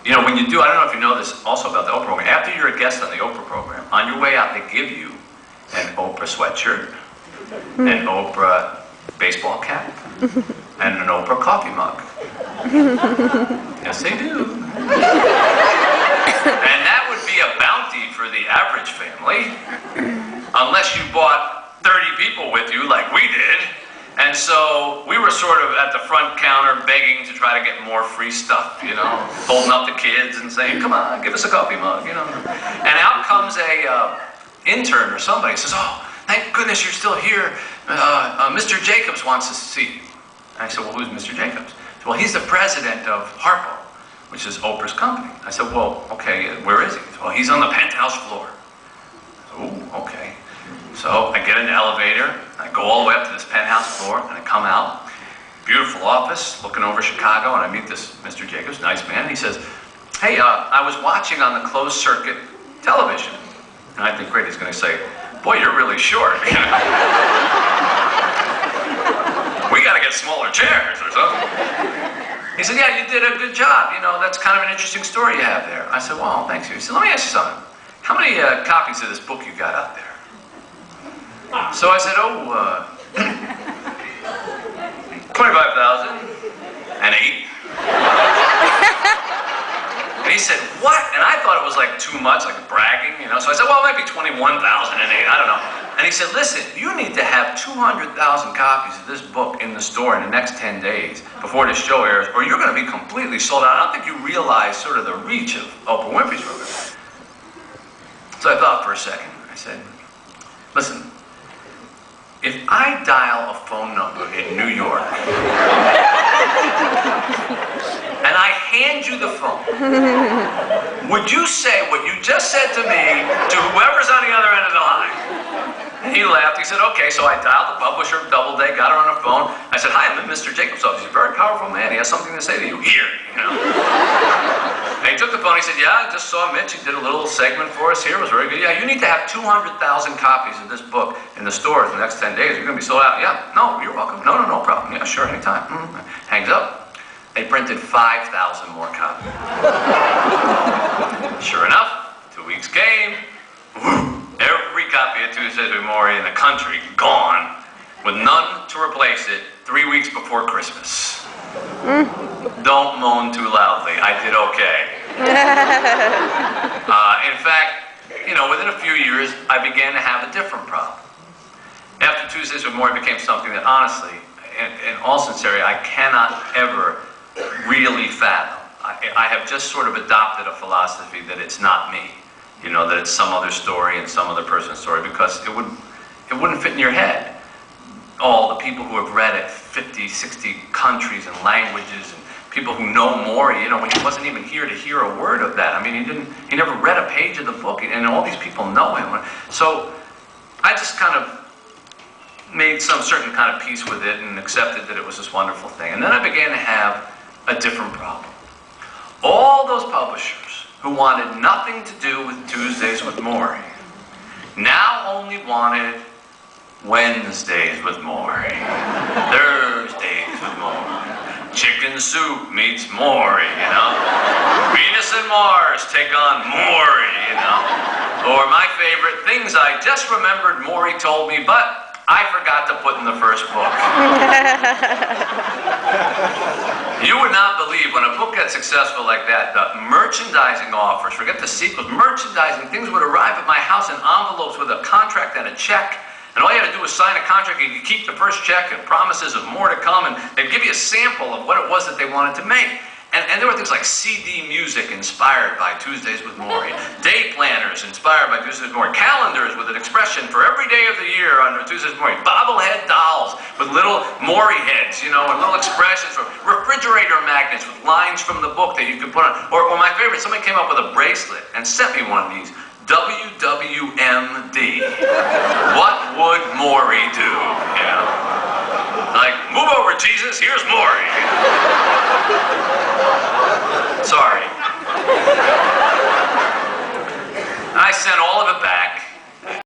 You know, when you do, I don't know if you know this also about the Oprah program, after you're a guest on the Oprah program, on your way out they give you an Oprah sweatshirt, an Oprah baseball cap, and an Oprah coffee mug. Yes, they do. And that would be a bounty for the average family, unless you bought 30 people with you like we did. And so we were sort of at the front counter begging to try to get more free stuff, you know, holding up the kids and saying, come on, give us a coffee mug, you know. And out comes a intern or somebody, says, oh, thank goodness you're still here. Mr. Jacobs wants to see you. And I said, well, who's Mr. Jacobs? He said, well, he's the president of Harpo, which is Oprah's company. I said, well, okay, where is he? He said, well, he's on the penthouse floor. Oh, okay. So I get in the elevator, I go all the way up to this penthouse floor, and I come out, beautiful office, looking over Chicago, and I meet this Mr. Jacobs, nice man. He says, hey, I was watching on the closed circuit television. And I think, great, he's going to say, boy, you're really short. We got to get smaller chairs or something. He said, yeah, you did a good job. You know, that's kind of an interesting story you have there. I said, well, thanks. He said, let me ask you something. How many copies of this book you got out there? So I said, 25,000 and 8. And he said, what? And I thought it was like too much, like bragging, you know. So I said, well, it might be 21,008. I don't know. And he said, listen, you need to have 200,000 copies of this book in the store in the next 10 days before the show airs, or you're going to be completely sold out. I don't think you realize sort of the reach of Oprah Winfrey's program. So I thought for a second. I said, listen, if I dial a phone number in New York and I hand you the phone, would you say what you just said to me to whoever's on the other end of the line? And he laughed. He said, okay. So I dialed the publisher of Doubleday, got her on the phone. I said, hi, I'm in Mr. Jacobs' office. He's a very powerful man. He has something to say to you. Here, you know. And he took the phone. He said, yeah, I just saw Mitch. He did a little segment for us here. It was very good. Yeah, you need to have 200,000 copies of this book in the stores in the next 10 days. You're going to be sold out. Yeah, no, you're welcome. No problem. Yeah, sure, anytime. Hangs up. They printed 5,000 more copies. Sure enough, 2 weeks came. Every copy of Tuesdays with Morrie in the country gone, with none to replace it 3 weeks before Christmas. Don't moan too loudly. I did okay. In fact, you know, within a few years, I began to have a different problem. After Tuesdays with Morrie became something that, honestly, in all sincerity, I cannot ever really fathom. I have just sort of adopted a philosophy that it's not me. You know, that it's some other story and some other person's story, because it wouldn't fit in your head. All the people who have read it, 50, 60 countries and languages, and people who know Morrie, you know, when he wasn't even here to hear a word of that. I mean, he never read a page of the book, and all these people know him. So I just kind of made some certain kind of peace with it and accepted that it was this wonderful thing. And then I began to have a different problem. All those publishers who wanted nothing to do with Tuesdays with Morrie now only wanted Wednesdays with Morrie, Thursdays with Morrie, Chicken Soup meets Morrie, you know, Venus and Mars take on Morrie, you know, or my favorite, things I just remembered Morrie told me, but I forgot to put in the first book. You would not believe when a book gets successful like that, the merchandising offers, forget the sequels, merchandising, things would arrive at my house in envelopes with a contract and a check. And all you had to do was sign a contract and you keep the first check and promises of more to come, and they'd give you a sample of what it was that they wanted to make. And there were things like CD music inspired by Tuesdays with Morrie, day planners inspired by Tuesdays with Morrie, calendars with an expression for every day of the year under Tuesdays with Morrie, bobblehead dolls with little Morrie heads, you know, and little expressions, from refrigerator magnets with lines from the book that you could put on. Or my favorite, somebody came up with a bracelet and sent me one of these. WWMD. What would Morrie do? You know? Like, move over, Jesus, here's Morrie. Sorry. I sent all of it back.